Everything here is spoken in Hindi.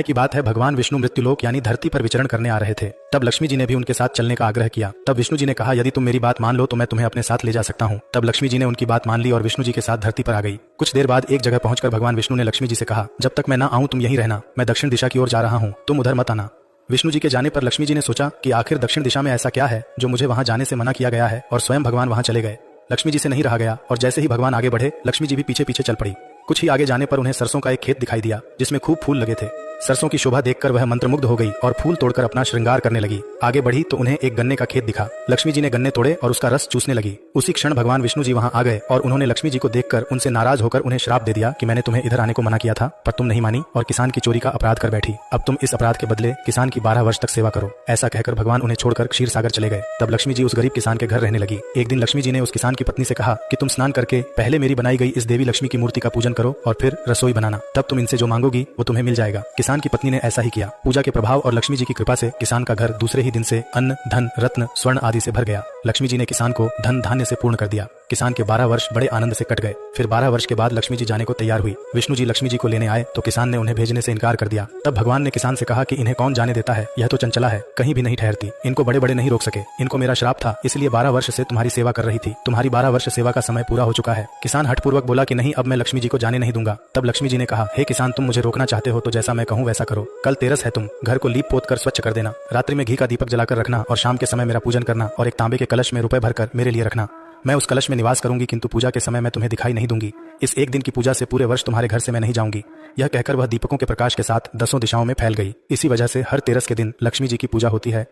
की बात है, भगवान विष्णु मृत्युलोक यानी धरती पर विचरण करने आ रहे थे। तब लक्ष्मी जी ने भी उनके साथ चलने का आग्रह किया। तब विष्णु जी ने कहा, यदि तुम मेरी बात मान लो तो मैं तुम्हें अपने साथ ले जा सकता हूँ। तब लक्ष्मी जी ने उनकी बात मान ली और विष्णु जी के साथ धरती पर आ गई। कुछ देर बाद एक जगह पहुंचकर भगवान विष्णु ने लक्ष्मी जी से कहा, जब तक मैं ना आऊं तुम यहीं रहना, मैं दक्षिण दिशा की ओर जा रहा हूँ, तुम उधर मत आना। विष्णु जी के जाने पर लक्ष्मी जी ने सोचा कि आखिर दक्षिण दिशा में ऐसा क्या है जो मुझे वहां जाने से मना किया गया है, और स्वयं भगवान वहां चले गए। लक्ष्मी जी से नहीं रहा गया और जैसे ही भगवान आगे बढ़े, लक्ष्मी जी भी पीछे पीछे चल पड़ी। कुछ ही आगे जाने पर उन्हें सरसों का एक खेत दिखाई दिया जिसमें खूब फूल लगे थे। सरसों की शोभा देखकर वह मंत्रमुग्ध हो गई और फूल तोड़कर अपना श्रृंगार करने लगी। आगे बढ़ी तो उन्हें एक गन्ने का खेत दिखा। लक्ष्मी जी ने गन्ने तोड़े और उसका रस चूसने लगी। उसी क्षण भगवान विष्णु जी वहां आ गए और उन्होंने लक्ष्मी जी को देखकर उनसे नाराज होकर उन्हें श्राप दे दिया कि मैंने तुम्हें इधर आने को मना किया था, पर तुम नहीं मानी और किसान की चोरी का अपराध कर बैठी। अब तुम इस अपराध के बदले किसान की 12 वर्ष तक सेवा करो। ऐसा कहकर भगवान उन्हें छोड़कर क्षीर सागर चले गए। तब लक्ष्मी जी उस गरीब किसान के घर रहने लगी। एक दिन लक्ष्मी जी ने उस किसान की पत्नी से कहा कि तुम स्नान करके पहले मेरी बनाई गई इस देवी लक्ष्मी की मूर्ति का पूजन करो और फिर रसोई बनाना, तब तुम इनसे जो मांगोगी वो तुम्हें मिल जाएगा। किसान की पत्नी ने ऐसा ही किया। पूजा के प्रभाव और लक्ष्मी जी की कृपा से किसान का घर दूसरे ही दिन से अन्न, धन, रत्न, स्वर्ण आदि से भर गया। लक्ष्मी जी ने किसान को धन धान्य से पूर्ण कर दिया। किसान के 12 वर्ष बड़े आनंद से कट गए। फिर 12 वर्ष के बाद लक्ष्मी जी जाने को तैयार हुई। विष्णु जी लक्ष्मी जी को लेने आए तो किसान ने उन्हें भेजने से इनकार कर दिया। तब भगवान ने किसान से कहा कि इन्हें कौन जाने देता है, यह तो चंचला है, कहीं भी नहीं ठहरती, इनको बड़े बड़े नहीं रोक सके। इनको मेरा श्राप था, इसलिए 12 वर्ष से तुम्हारी सेवा कर रही थी। तुम्हारी 12 वर्ष सेवा का समय पूरा हो चुका है। किसान हठपूर्वक बोला कि नहीं, अब मैं लक्ष्मी जी को जाने नहीं दूंगा। तब लक्ष्मी जी ने कहा, हे किसान, तुम मुझे रोकना चाहते हो तो जैसा मैं कहूँ वैसा करो। कल तेरस है, तुम घर को लीप पोत कर स्वच्छ कर देना। रात्रि में घी का दीपक जलाकर रखना और शाम के समय मेरा पूजन करना और एक तांबे के कलश में रुपए भरकर मेरे लिए रखना। मैं उस कलश में निवास करूंगी, किंतु पूजा के समय मैं तुम्हें दिखाई नहीं दूंगी। इस एक दिन की पूजा से पूरे वर्ष तुम्हारे घर से मैं नहीं जाऊंगी। यह कहकर वह दीपकों के प्रकाश के साथ 10 दिशाओं में फैल गई। इसी वजह से हर तेरस के दिन लक्ष्मी जी की पूजा होती है।